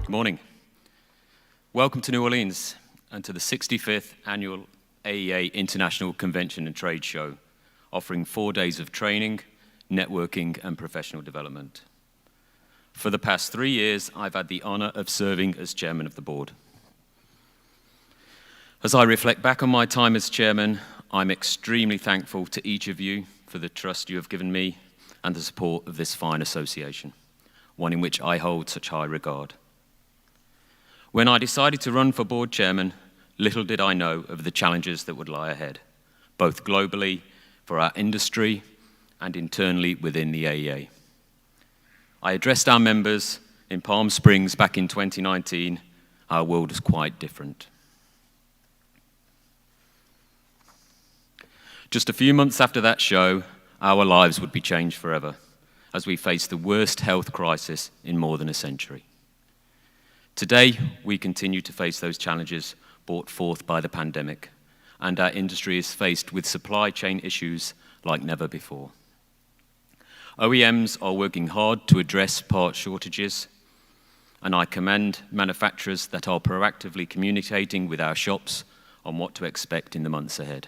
Good morning. Welcome to New Orleans and to the 65th Annual AEA International Convention and Trade Show, offering 4 days of training, networking, and professional development. For the past 3 years, I've had the honor of serving as chairman of the board. As I reflect back on my time as chairman, I'm extremely thankful to each of you for the trust you have given me and the support of this fine association, one in which I hold such high regard. When I decided to run for board chairman, little did I know of the challenges that would lie ahead, both globally for our industry and internally within the AEA. I addressed our members in Palm Springs back in 2019. Our world was quite different. Just a few months after that show, our lives would be changed forever as we faced the worst health crisis in more than a century. Today, we continue to face those challenges brought forth by the pandemic, and our industry is faced with supply chain issues like never before. OEMs are working hard to address part shortages, and I commend manufacturers that are proactively communicating with our shops on what to expect in the months ahead.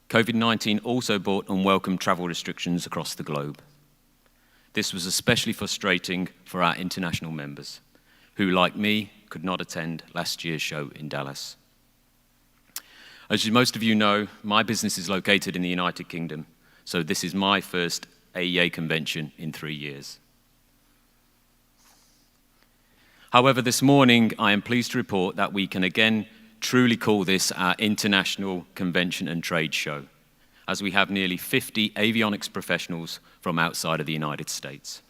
COVID-19 also brought unwelcome travel restrictions across the globe. This was especially frustrating for our international members, who, like me, could not attend last year's show in Dallas. As most of you know, my business is located in the United Kingdom, so this is my first AEA convention in 3 years. However, this morning, I am pleased to report that we can again truly call this our International Convention and Trade Show, as we have nearly 50 avionics professionals from outside of the United States.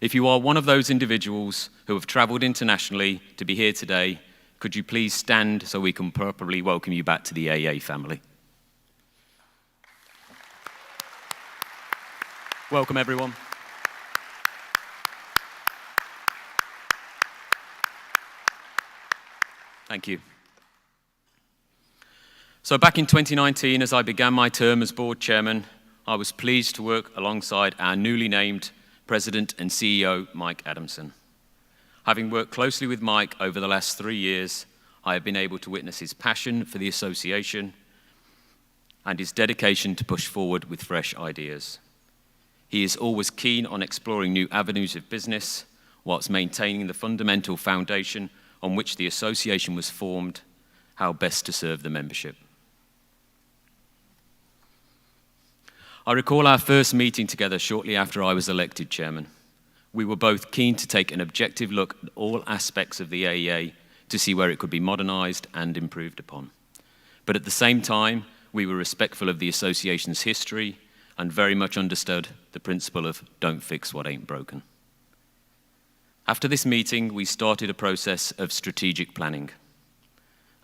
If you are one of those individuals who have traveled internationally to be here today, could you please stand so we can properly welcome you back to the AEA family? Welcome, everyone. Thank you. So back in 2019, as I began my term as board chairman, I was pleased to work alongside our newly named President and CEO, Mike Adamson. Having worked closely with Mike over the last 3 years, I have been able to witness his passion for the association and his dedication to push forward with fresh ideas. He is always keen on exploring new avenues of business whilst maintaining the fundamental foundation on which the association was formed, how best to serve the membership. I recall our first meeting together shortly after I was elected chairman. We were both keen to take an objective look at all aspects of the AEA to see where it could be modernized and improved upon. But at the same time, we were respectful of the association's history and very much understood the principle of don't fix what ain't broken. After this meeting, we started a process of strategic planning.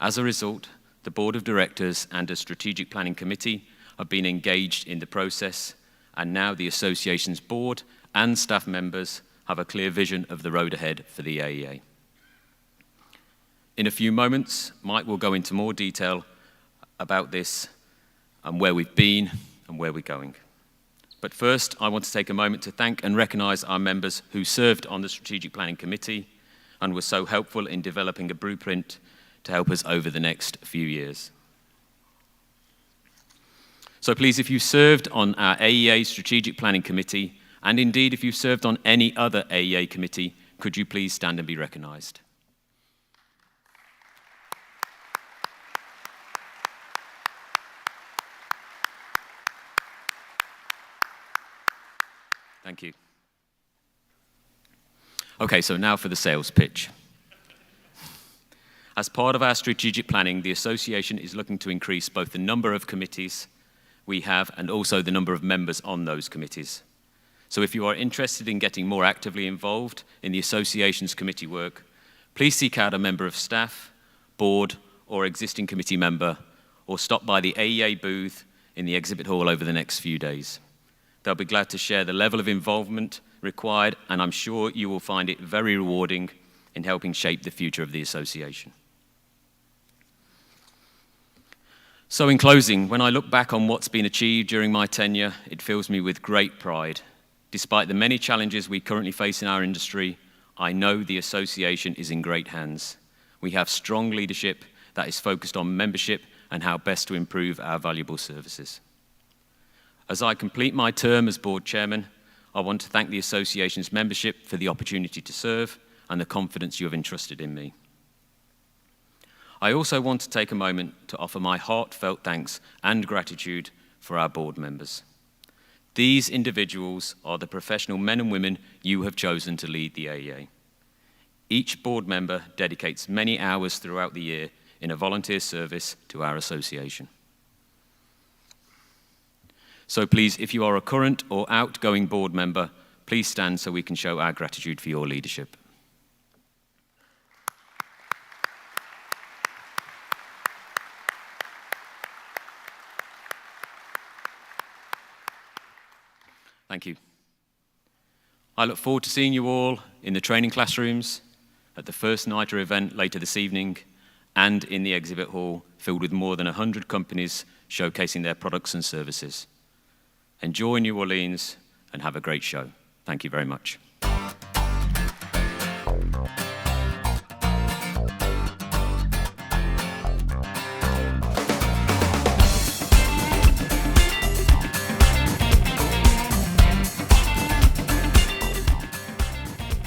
As a result, the board of directors and a strategic planning committee have been engaged in the process, and now the association's board and staff members have a clear vision of the road ahead for the AEA. In a few moments, Mike will go into more detail about this and where we've been and where we're going. But first, I want to take a moment to thank and recognize our members who served on the Strategic Planning Committee and were so helpful in developing a blueprint to help us over the next few years. So please, if you served on our AEA Strategic Planning Committee, and indeed if you've served on any other AEA committee, could you please stand and be recognized? Thank you. Okay, so now for the sales pitch. As part of our strategic planning, the association is looking to increase both the number of committees we have and also the number of members on those committees. So if you are interested in getting more actively involved in the association's committee work, please seek out a member of staff, board, or existing committee member, or stop by the AEA booth in the exhibit hall over the next few days. They'll be glad to share the level of involvement required, and I'm sure you will find it very rewarding in helping shape the future of the association. So in closing, when I look back on what's been achieved during my tenure, it fills me with great pride Despite the many challenges we currently face in our industry, I know the association is in great hands. We have strong leadership that is focused on membership and how best to improve our valuable services. As I complete my term as board chairman, I want to thank the association's membership for the opportunity to serve and the confidence you have entrusted in me. I also want to take a moment to offer my heartfelt thanks and gratitude for our board members. These individuals are the professional men and women you have chosen to lead the AEA. Each board member dedicates many hours throughout the year in a volunteer service to our association. So please, if you are a current or outgoing board member, please stand so we can show our gratitude for your leadership. Thank you. I look forward to seeing you all in the training classrooms, at the first NITRA event later this evening, and in the exhibit hall filled with more than 100 companies showcasing their products and services. Enjoy New Orleans and have a great show. Thank you very much.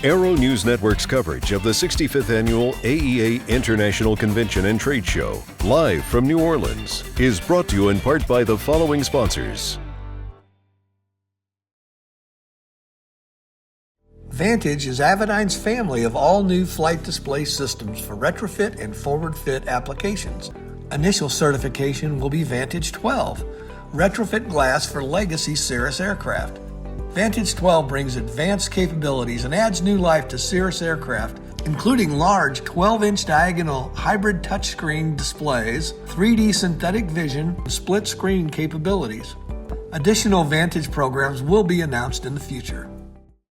Aero-News Network's coverage of the 65th Annual AEA International Convention and Trade Show, live from New Orleans, is brought to you in part by the following sponsors. Vantage is Avidyne's family of all-new flight display systems for retrofit and forward-fit applications. Initial certification will be Vantage 12, retrofit glass for legacy Cirrus aircraft. Vantage 12 brings advanced capabilities and adds new life to Cirrus aircraft, including large 12-inch diagonal hybrid touchscreen displays, 3D synthetic vision, and split-screen capabilities. Additional Vantage programs will be announced in the future.